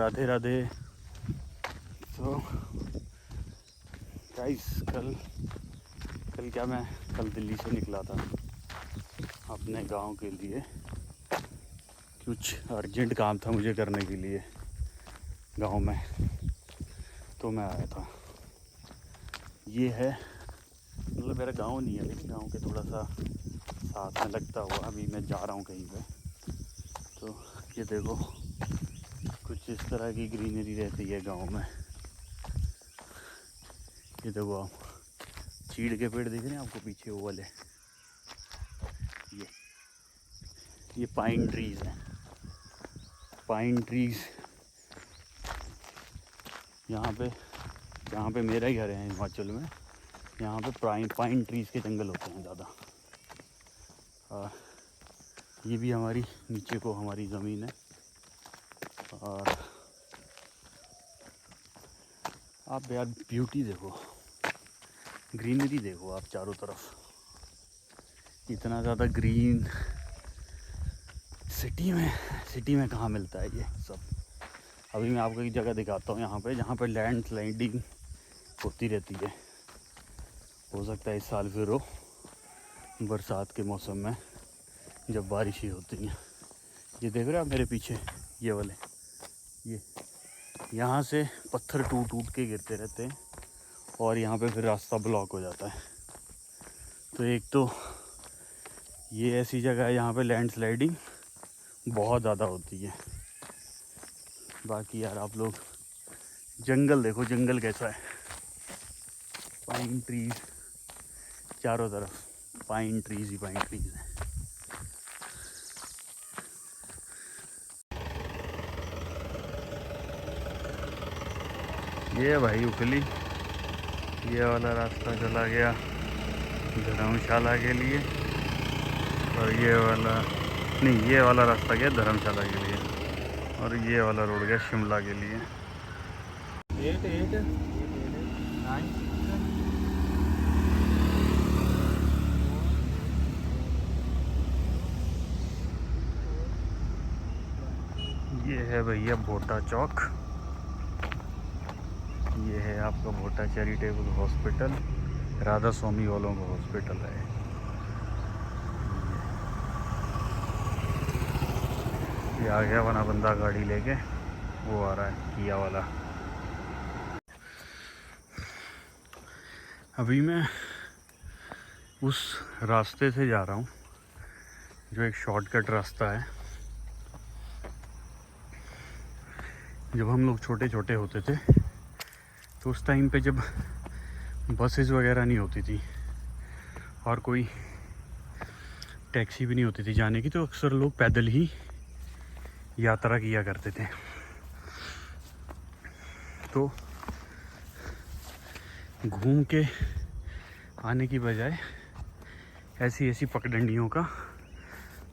राधे राधे। तो गाइस कल कल दिल्ली से निकला था अपने गांव के लिए। कुछ अर्जेंट काम था मुझे करने के लिए गांव में, तो मैं आया था। ये है मतलब मेरा गांव नहीं है, लेकिन गांव के थोड़ा सा साथ में लगता हुआ अभी मैं जा रहा हूँ कहीं पे। तो ये देखो कुछ इस तरह की ग्रीनरी रहती है गांव में। ये देखो आप चीड़ के पेड़ दिख रहे हैं आपको पीछे वो वाले, ये पाइन ट्रीज हैं। पाइन ट्रीज यहाँ पे मेरा ही घर है हिमाचल में। यहाँ पे पाइन ट्रीज के जंगल होते हैं ज़्यादा। ये भी हमारी नीचे को हमारी ज़मीन है। और आप यार ब्यूटी देखो, ग्रीनरी देखो आप चारों तरफ, इतना ज़्यादा ग्रीन सिटी में कहाँ मिलता है ये सब। अभी मैं आपको एक जगह दिखाता हूँ यहाँ पे, जहाँ पे लैंड स्लाइडिंग होती रहती है। हो सकता है इस साल फिर हो बरसात के मौसम में जब बारिशें होती हैं। ये देख रहे हो आप मेरे पीछे, ये वाले ये यहाँ से पत्थर टूट के गिरते रहते हैं और यहाँ पे फिर रास्ता ब्लॉक हो जाता है। तो एक तो ये ऐसी जगह है यहाँ पे लैंड स्लाइडिंग बहुत ज़्यादा होती है। बाकी यार आप लोग जंगल देखो, जंगल कैसा है, पाइन ट्रीज चारों तरफ, पाइन ट्रीज ही पाइन ट्रीज हैं। ये भाई उखली, ये वाला रास्ता चला गया धर्मशाला के लिए, और ये वाला रास्ता गया धर्मशाला के लिए, और ये वाला रोड गया शिमला के लिए। ये है भैया भोटा चौक। ये है आपका भोटा चैरिटेबल हॉस्पिटल, राधा स्वामी वालों का हॉस्पिटल है। ये आ गया वना बंदा गाड़ी लेके, वो आ रहा है किया वाला। अभी मैं उस रास्ते से जा रहा हूँ जो एक शॉर्टकट रास्ता है। जब हम लोग छोटे छोटे होते थे तो उस टाइम पे जब बसेस वगैरह नहीं होती थी और कोई टैक्सी भी नहीं होती थी जाने की, तो अक्सर लोग पैदल ही यात्रा किया करते थे। तो घूम के आने की बजाय ऐसी पगडंडियों का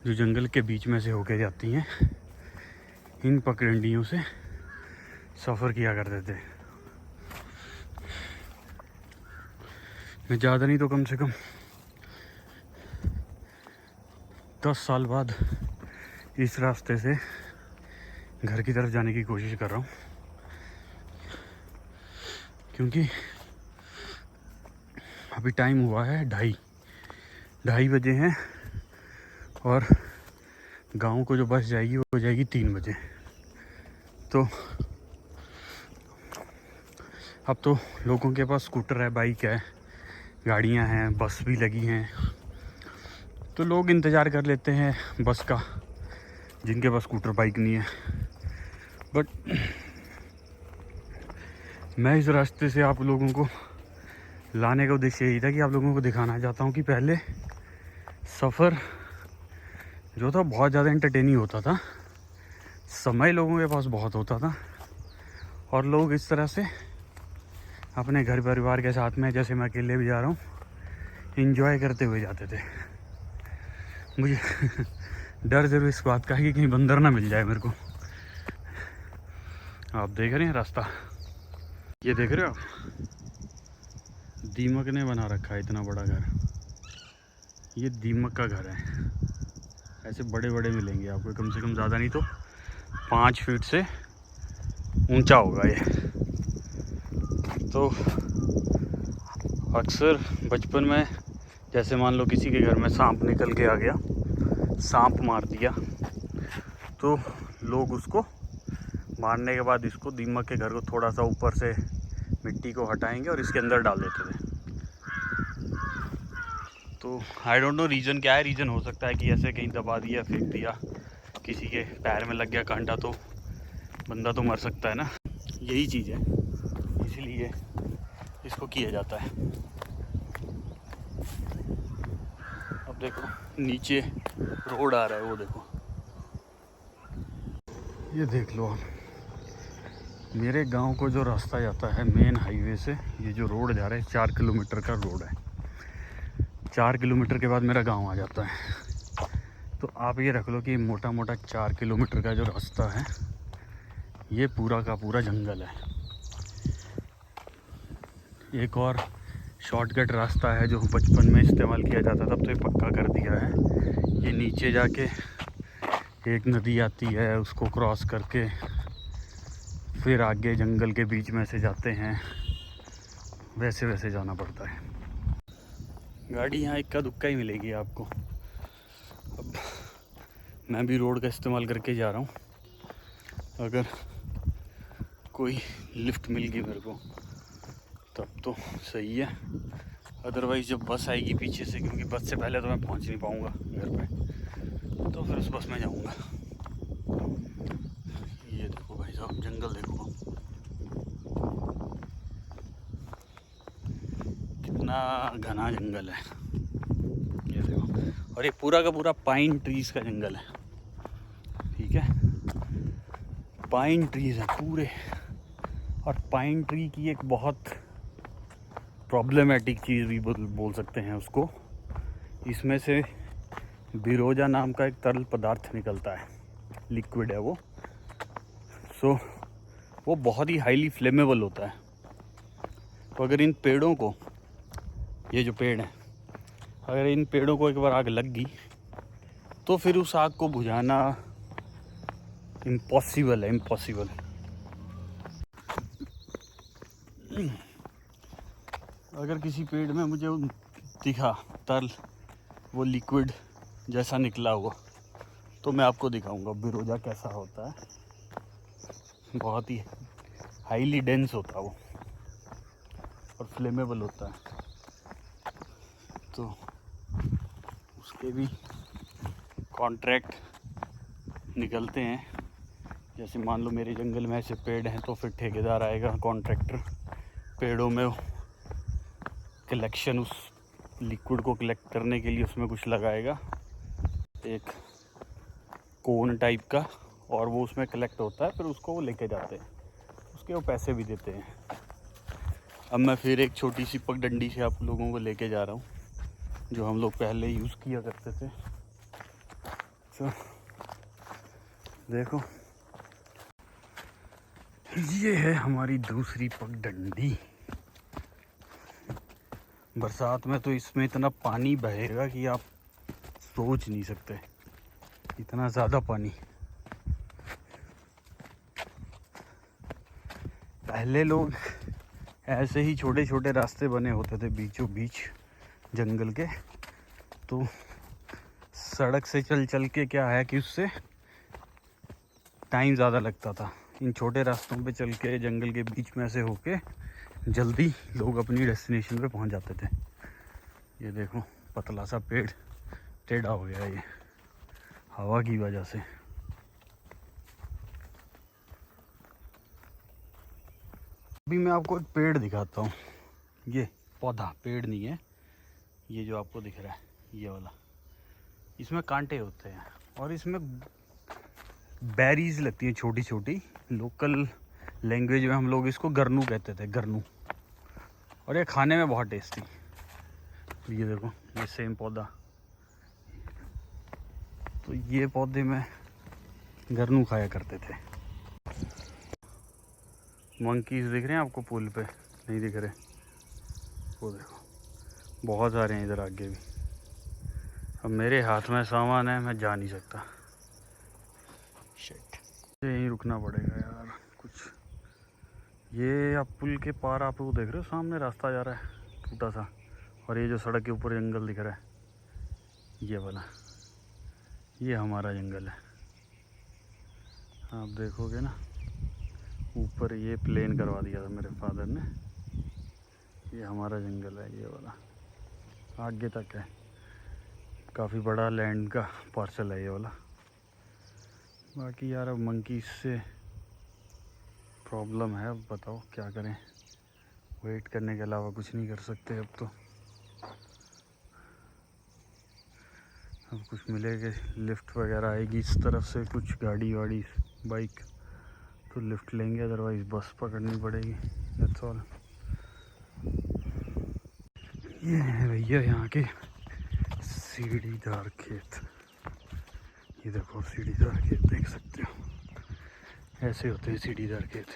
जो जंगल के बीच में से होके जाती हैं, इन पगडंडियों से सफ़र किया करते थे। मैं ज़्यादा नहीं तो कम से कम 10 साल बाद इस रास्ते से घर की तरफ जाने की कोशिश कर रहा हूँ, क्योंकि अभी टाइम हुआ है 2:30 बजे हैं, और गांव को जो बस जाएगी वो जाएगी 3 बजे। तो अब तो लोगों के पास स्कूटर है, बाइक है, गाड़ियां हैं, बस भी लगी हैं, तो लोग इंतज़ार कर लेते हैं बस का, जिनके पास स्कूटर बाइक नहीं है। बट मैं इस रास्ते से आप लोगों को लाने का उद्देश्य यही था कि आप लोगों को दिखाना चाहता हूँ कि पहले सफ़र जो था बहुत ज़्यादा एंटरटेनिंग होता था, समय लोगों के पास बहुत होता था, और लोग इस तरह से अपने घर परिवार के साथ में, जैसे मैं अकेले भी जा रहा हूँ, एंजॉय करते हुए जाते थे। मुझे डर ज़रूर इस बात का है कि कहीं बंदर ना मिल जाए मेरे को। आप देख रहे हैं रास्ता, ये देख रहे हो आप, दीमक ने बना रखा है इतना बड़ा घर। ये दीमक का घर है। ऐसे बड़े बड़े मिलेंगे आपको, कम से कम ज़्यादा नहीं तो 5 फीट से ऊंचा होगा ये। तो अक्सर बचपन में जैसे मान लो किसी के घर में सांप निकल के आ गया, सांप मार दिया, तो लोग उसको मारने के बाद इसको दीमक के घर को थोड़ा सा ऊपर से मिट्टी को हटाएंगे और इसके अंदर डाल देते थे। तो आई डोंट नो रीज़न क्या है। रीज़न हो सकता है कि ऐसे कहीं दबा दिया, फेंक दिया, किसी के पैर में लग गया कांटा तो बंदा तो मर सकता है ना, यही चीज़ है, इसीलिए इसको किया जाता है। अब देखो नीचे रोड आ रहा है, वो देखो, ये देख लो आप, मेरे गांव को जो रास्ता जाता है मेन हाईवे से, ये जो रोड जा रहा है 4 किलोमीटर का रोड है। 4 किलोमीटर के बाद मेरा गांव आ जाता है। तो आप ये रख लो कि मोटा मोटा 4 किलोमीटर का जो रास्ता है ये पूरा का पूरा जंगल है। एक और शॉर्टकट रास्ता है जो बचपन में इस्तेमाल किया जाता था, अब तो ये पक्का कर दिया है। ये नीचे जाके एक नदी आती है, उसको क्रॉस करके फिर आगे जंगल के बीच में से जाते हैं, वैसे वैसे जाना पड़ता है। गाड़ी यहाँ इक्का दुक्का ही मिलेगी आपको। अब मैं भी रोड का इस्तेमाल करके जा रहा हूँ, अगर कोई लिफ्ट मिल गई मेरे को तब तो सही है, अदरवाइज़ जब बस आएगी पीछे से, क्योंकि बस से पहले तो मैं पहुँच नहीं पाऊँगा घर पे, तो फिर उस बस में जाऊँगा। ये देखो भाई साहब, जंगल देखो कितना घना जंगल है, ये देखो। और ये पूरा का पूरा पाइन ट्रीज़ का जंगल है, ठीक है, पाइन ट्रीज़ हैं पूरे। और पाइन ट्री की एक बहुत प्रॉब्लमेटिक चीज़ भी बोल सकते हैं उसको, इसमें से बिरोजा नाम का एक तरल पदार्थ निकलता है, लिक्विड है वो। सो वो बहुत ही हाईली फ्लेमेबल होता है। तो अगर इन पेड़ों को, ये जो पेड़ हैं, अगर इन पेड़ों को एक बार आग लग गई तो फिर उस आग को बुझाना इम्पॉसिबल है, इम्पॉसिबल। अगर किसी पेड़ में मुझे दिखा तरल, वो लिक्विड जैसा निकला हुआ, तो मैं आपको दिखाऊंगा बिरोजा कैसा होता है। बहुत ही हाईली डेंस होता है वो और फ्लेमेबल होता है। तो उसके भी कॉन्ट्रैक्ट निकलते हैं। जैसे मान लो मेरे जंगल में ऐसे पेड़ हैं, तो फिर ठेकेदार आएगा, कॉन्ट्रैक्टर, पेड़ों में कलेक्शन, उस लिक्विड को कलेक्ट करने के लिए उसमें कुछ लगाएगा, एक कोन टाइप का, और वो उसमें कलेक्ट होता है, फिर उसको वो लेके जाते हैं, उसके वो पैसे भी देते हैं। अब मैं फिर एक छोटी सी पगडंडी से आप लोगों को लेके जा रहा हूँ, जो हम लोग पहले यूज़ किया करते थे। तो देखो, ये है हमारी दूसरी पगडंडी। बरसात में तो इसमें इतना पानी बहेगा कि आप सोच नहीं सकते, इतना ज़्यादा पानी। पहले लोग ऐसे ही छोटे छोटे रास्ते बने होते थे बीचों बीच जंगल के, तो सड़क से चल चल के क्या है कि उससे टाइम ज़्यादा लगता था। इन छोटे रास्तों पे चल के जंगल के बीच में से होके जल्दी लोग अपनी डेस्टिनेशन पे पहुंच जाते थे। ये देखो पतला सा पेड़ टेढ़ा हो गया, ये हवा की वजह से। अभी मैं आपको एक पेड़ दिखाता हूँ, ये पौधा, पेड़ नहीं है, ये जो आपको दिख रहा है ये वाला, इसमें कांटे होते हैं और इसमें बेरीज लगती हैं छोटी छोटी। लोकल लैंग्वेज में हम लोग इसको गरनू कहते थे, गरनू। और ये खाने में बहुत टेस्टी। ये देखो ये सेम पौधा, तो ये पौधे में गरनू खाया करते थे। मंकीज दिख रहे हैं आपको पुल पे? नहीं दिख रहे? वो देखो बहुत सारे हैं इधर आगे भी। अब मेरे हाथ में सामान है, मैं जा नहीं सकता। शिट, यहीं रुकना पड़ेगा यार, कुछ ये आप पुल के पार आप वो देख रहे हो, सामने रास्ता जा रहा है छोटा सा, और ये जो सड़क के ऊपर जंगल दिख रहा है ये वाला, ये हमारा जंगल है। आप देखोगे ना ऊपर ये प्लेन करवा दिया था मेरे फादर ने, ये हमारा जंगल है ये वाला, आगे तक है, काफ़ी बड़ा लैंड का पार्सल है ये वाला। बाकी यार अब मंकी से प्रॉब्लम है, अब बताओ क्या करें, वेट करने के अलावा कुछ नहीं कर सकते अब तो। अब कुछ मिलेगा, लिफ्ट वगैरह आएगी इस तरफ से, कुछ गाड़ी वाड़ी बाइक तो लिफ्ट लेंगे, अदरवाइज़ बस पकड़नी पड़ेगी, दैट्स ऑल। ये है भैया यहाँ के सीढ़ीदार खेत, ये देखो सीढ़ीदार खेत देख सकते हो, ऐसे होते हैं सीढ़ीदार खेत।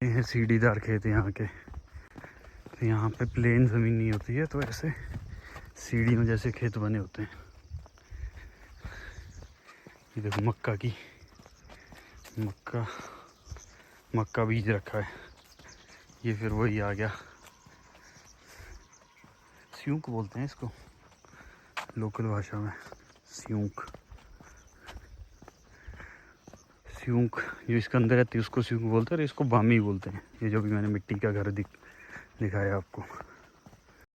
ये है सीढ़ीदार खेत यहाँ के, तो यहाँ पे प्लेन ज़मीन नहीं होती है, तो ऐसे सीढ़ी में जैसे खेत बने होते हैं। ये देखो मक्का बीज रखा है, ये फिर वही आ गया, स्यूंक बोलते हैं इसको लोकल भाषा में, स्यूंक जो इसके अंदर रहती है उसको स्यूंक बोलते हैं, और इसको बामी बोलते हैं, ये जो भी मैंने मिट्टी का घर दिखाया आपको।